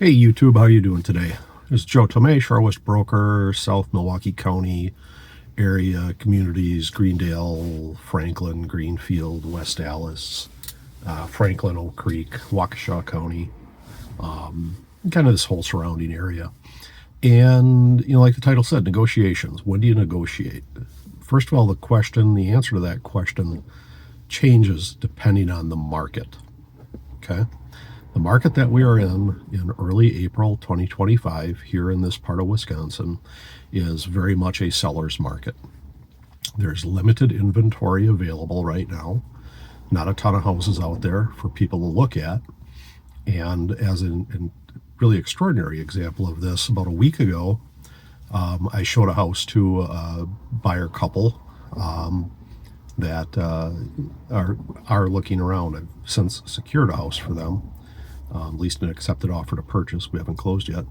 Hey YouTube, how you doing today? This is Joe Tomei, Shorewest Broker, South Milwaukee County area communities, Greendale, Franklin, Greenfield, West Allis, Franklin, Oak Creek, Waukesha County, kind of this whole surrounding area. And, like the title said, negotiations. When do you negotiate? First of all, the answer to that question changes depending on the market. Okay? The market that we are in early April 2025 here in this part of Wisconsin is very much a seller's market. There's limited inventory available right now, not a ton of houses out there for people to look at. And as a really extraordinary example of this, about a week ago, I showed a house to a buyer couple that are looking around. I've since secured a house for them. At least an accepted offer to purchase. We haven't closed yet.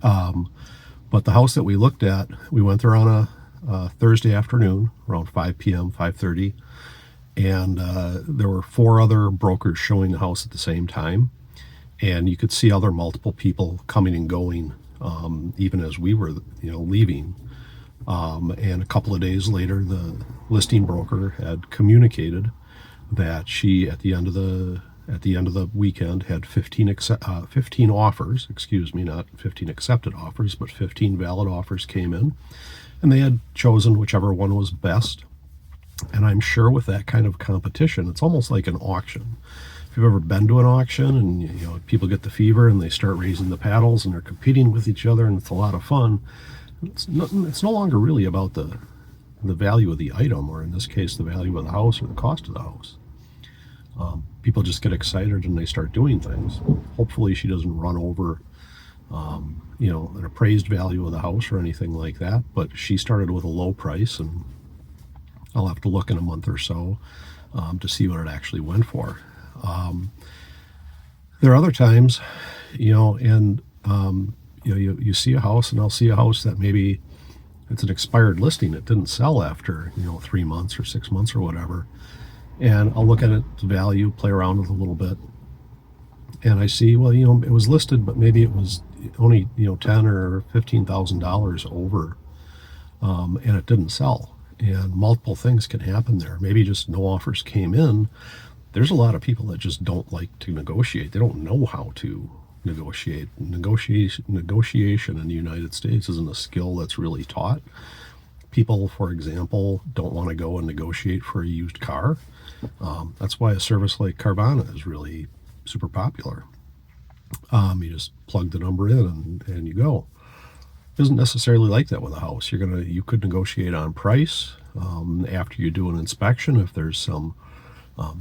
But the house that we looked at, we went there on a Thursday afternoon around 5 p.m., 5:30. And there were 4 other brokers showing the house at the same time. And you could see other multiple people coming and going even as we were leaving. And a couple of days later, the listing broker had communicated that she, at the end of the weekend, had 15 offers, not 15 accepted offers, but 15 valid offers came in, and they had chosen whichever one was best. And I'm sure with that kind of competition, it's almost like an auction. If you've ever been to an auction and people get the fever and they start raising the paddles and they're competing with each other and it's a lot of fun, it's no longer really about the value of the item, or in this case, the value of the house or the cost of the house. People just get excited and they start doing things. Hopefully she doesn't run over, an appraised value of the house or anything like that. But she started with a low price, and I'll have to look in a month or so to see what it actually went for. There are other times, you see a house, and I'll see a house that maybe it's an expired listing. It didn't sell after, 3 months or 6 months or whatever. And I'll look at its value, play around with it a little bit, and I see, it was listed, but maybe it was only, $10,000 or $15,000 over, and it didn't sell. And multiple things can happen there. Maybe just no offers came in. There's a lot of people that just don't like to negotiate. They don't know how to negotiate. Negotiation in the United States isn't a skill that's really taught. People, for example, don't want to go and negotiate for a used car. That's why a service like Carvana is really super popular. You just plug the number in and you go. It isn't necessarily like that with a house. You could negotiate on price after you do an inspection. If there's some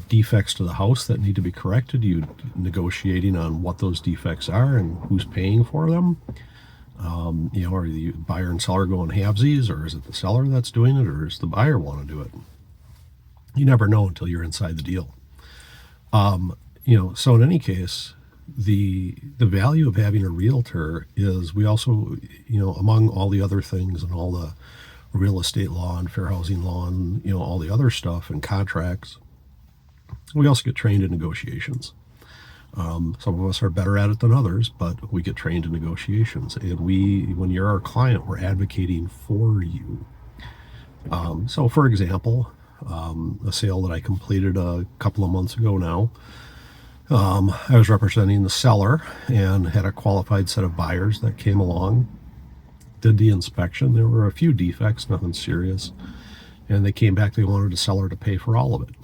defects to the house that need to be corrected, you negotiating on what those defects are and who's paying for them. Are the buyer and seller going halvesies, or is it the seller that's doing it, or does the buyer want to do it? You never know until you're inside the deal. So in any case, the value of having a realtor is, we also, among all the other things and all the real estate law and fair housing law and, all the other stuff and contracts, we also get trained in negotiations. Some of us are better at it than others, but we get trained in negotiations. And when you're our client, we're advocating for you. So for example, a sale that I completed a couple of months ago now, I was representing the seller and had a qualified set of buyers that came along, did the inspection. There were a few defects, nothing serious. And they came back, they wanted the seller to pay for all of it.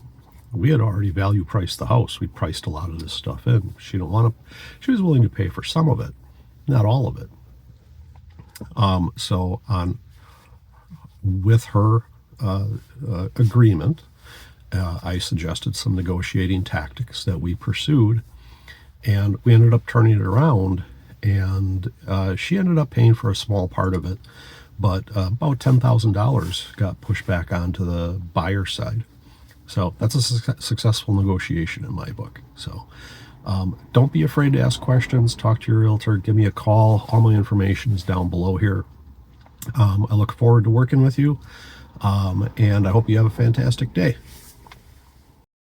We had already value priced the house. We priced a lot of this stuff in. She was willing to pay for some of it, not all of it. So with her agreement, I suggested some negotiating tactics that we pursued, and we ended up turning it around, and she ended up paying for a small part of it, but about $10,000 got pushed back onto the buyer side. So that's a successful negotiation in my book. So don't be afraid to ask questions. Talk to your realtor. Give me a call. All my information is down below here. I look forward to working with you, and I hope you have a fantastic day.